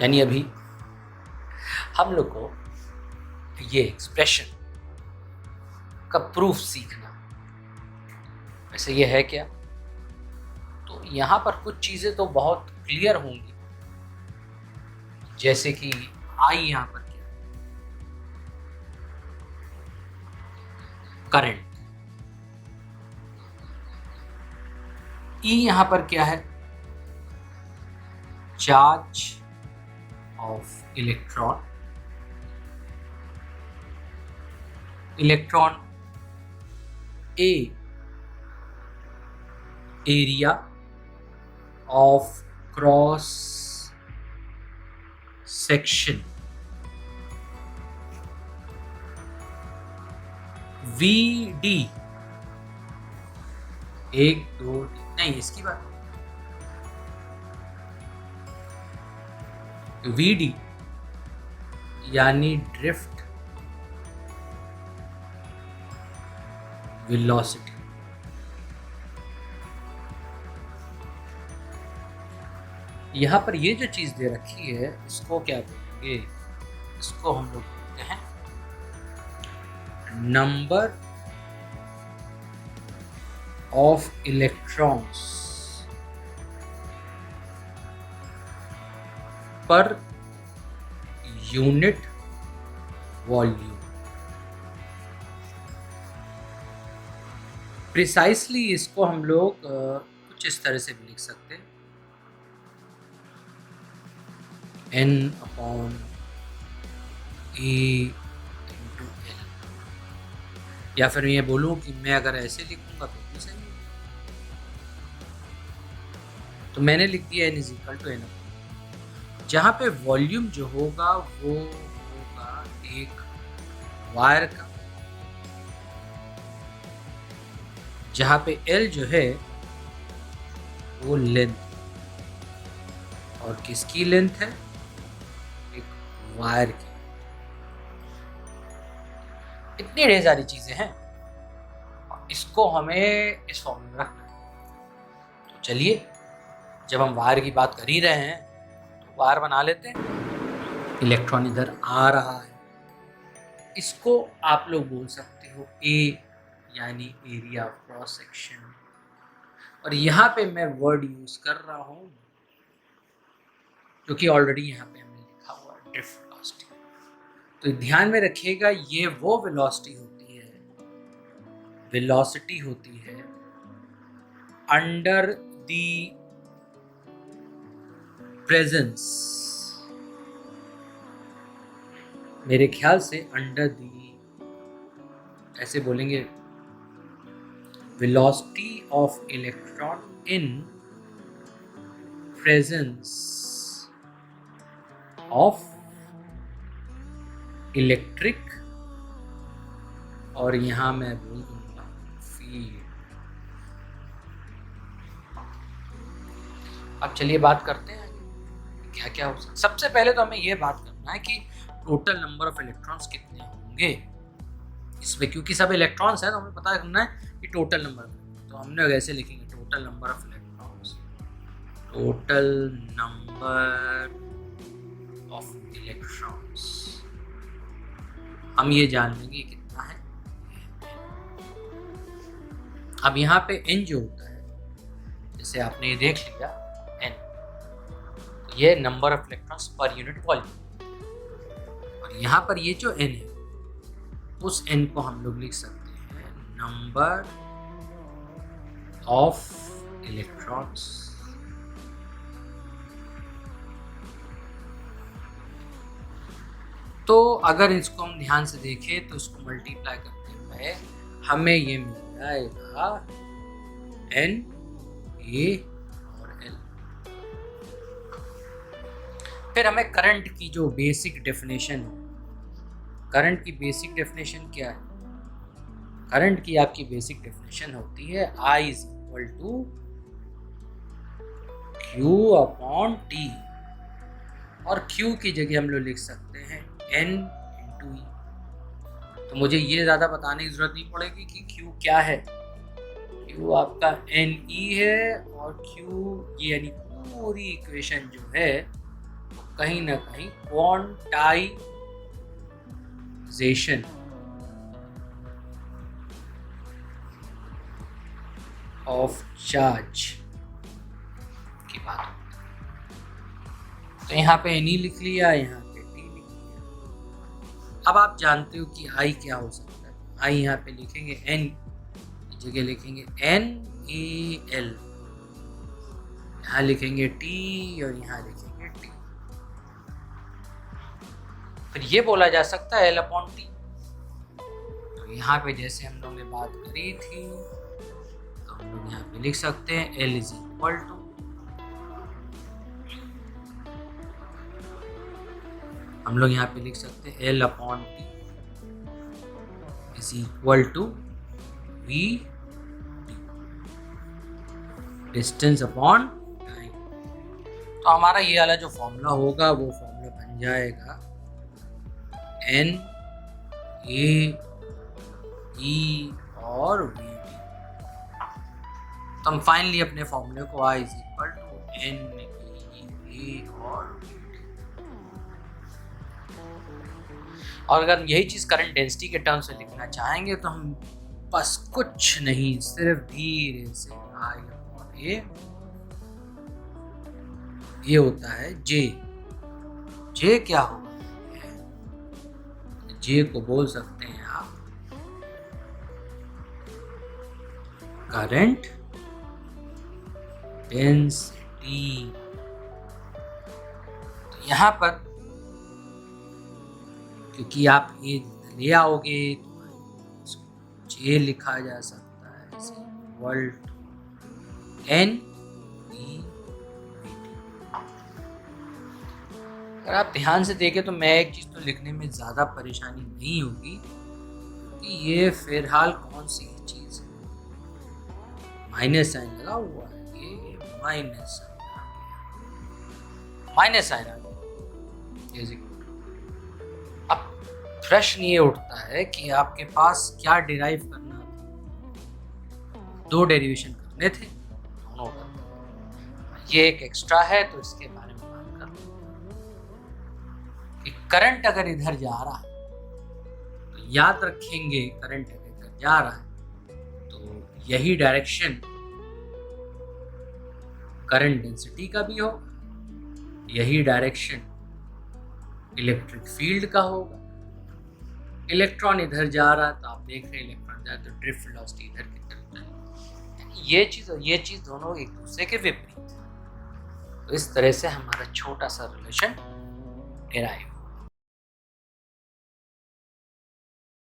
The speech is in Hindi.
यानी अभी हम लोग को ये एक्सप्रेशन का प्रूफ सीखना। वैसे ये है क्या? तो यहाँ पर कुछ चीज़ें तो बहुत क्लियर होंगी, जैसे कि आई यहाँ पर क्या, करंट। ई यहाँ पर क्या है? Charge of electron. Electron A, area of cross section. V D, एक दो नहीं, इसकी बात वी डी यानी ड्रिफ्ट वेलोसिटी। यहां पर ये जो चीज दे रखी है इसको क्या बोलेंगे? इसको हम लोग बोलते हैं number of electrons per unit volume. Precisely इसको हम लोग कुछ इस तरह से भी लिख सकते हैं, N upon A into L। या फिर ये बोलूं कि मैं अगर ऐसे लिखूंगा तो भी सही है। तो मैंने लिख दिया N is equal to N, जहाँ पे वॉल्यूम जो होगा वो होगा एक वायर का, जहाँ पे L जो है वो लेंथ, और किसकी लेंथ है? एक वायर की। इतनी ढेर सारी चीजें हैं, इसको हमें इस फॉर्म में रखना है। तो चलिए, जब हम वायर की बात कर ही रहे हैं तो वायर बना लेते हैं। इलेक्ट्रॉन इधर आ रहा है, इसको आप लोग बोल सकते हो ए, यानी एरिया ऑफ क्रॉस सेक्शन। और यहाँ पे मैं वर्ड यूज कर रहा हूँ क्योंकि ऑलरेडी यहाँ पे हमने लिखा हुआ है ड्रिफ्ट वेलोसिटी। तो ध्यान में रखिएगा, ये वो वेलोसिटी होती है अंडर द प्रेजेंस, मेरे ख्याल से अंडर दी, ऐसे बोलेंगे, velocity of electron in presence of electric, और यहां मैं बोल दूंगा फील्ड। अब चलिए बात करते हैं क्या क्या हो सकता है। सबसे पहले तो हमें यह बात करना है कि टोटल नंबर ऑफ इलेक्ट्रॉन्स कितने होंगे इसमें, क्योंकि सब इलेक्ट्रॉन्स हैं तो हमें पता करना है कि टोटल नंबर। तो हमने ऐसे लिखेंगे total number of electrons, total number of electrons. हम ये जान लेंगे कितना है। अब यहाँ पे n जो होता है, जैसे आपने ये देख लिया n, तो ये number of electrons per unit volume. और यहाँ पर ये जो n है, उस n को हम लोग लिख सकते हैं नंबर ऑफ इलेक्ट्रॉन्स। तो अगर इसको हम ध्यान से देखें तो इसको मल्टीप्लाई करते हुए हमें ये मिल जाएगा N, A और L। फिर हमें करंट की जो बेसिक डेफिनेशन है, करंट की बेसिक डेफिनेशन क्या है? करंट की आपकी बेसिक डेफिनेशन होती है I is equal to Q upon T, और Q की जगह हम लोग लिख सकते हैं N इंटू E। तो मुझे ये ज़्यादा बताने की ज़रूरत नहीं पड़ेगी कि Q क्या है। Q आपका NE है, और Q ये यानी पूरी इक्वेशन जो है वो कहीं ना कहीं क्वांटाइजेशन ऑफ चार्ज की बात होती है। तो यहाँ पे NE लिख लिया, यहाँ पे T लिख लिया। अब आप जानते हो कि I क्या हो सकता है। I यहाँ पे लिखेंगे N की जगह लिखेंगे NaL, यहाँ लिखेंगे T और यहाँ लिखेंगे T। फिर ये बोला जा सकता है L/T। तो यहाँ पे जैसे हम लोग ने बात करी थी, तो हम लोग यहाँ पे लिख सकते हैं L = हम लोग यहाँ पे लिख सकते हैं L/T = V distance upon time. तो हमारा ये वाला जो फॉर्मूला होगा वो फॉर्मूला बन जाएगा NaE और VT। तो हम फाइनली अपने फॉर्मूले को I = NaE और VT। और अगर यही चीज़ करंट डेंसिटी के टर्म से लिखना चाहेंगे तो हम बस कुछ नहीं, सिर्फ धीरे से I/A, ये होता है J। J क्या होगा? J को बोल सकते हैं आप करंट डेंसिटी। तो यहाँ पर क्योंकि आप ये ले आओगे तो J लिखा जा सकता है NeVT। अगर आप ध्यान से देखें तो मैं एक चीज़ तो लिखने में ज़्यादा परेशानी नहीं होगी कि ये फिलहाल कौन सी चीज़ है। माइनस साइन लगा हुआ है, ये माइनस साइन आ गया। अब प्रश्न ये उठता है कि आपके पास क्या डिराइव करना था। 2 डेरिवेशन करने थे, दोनों का ये एक एक्स्ट्रा है, तो इसके बारे में बात कर लो कि करंट अगर इधर जा रहा है तो याद रखेंगे, करंट अगर इधर जा रहा है तो यही डायरेक्शन करंट डेंसिटी का भी होगा, यही डायरेक्शन इलेक्ट्रिक फील्ड का होगा। इलेक्ट्रॉन इधर जा रहा है तो आप देख रहे हैं इलेक्ट्रॉन जा, तो ड्रिफ्ट वेलोसिटी इधर की तरफ चलेगी। ये चीज़ और ये चीज़ दोनों एक दूसरे के विपरीत है। तो इस तरह से हमारा छोटा सा रिलेशन डेराइव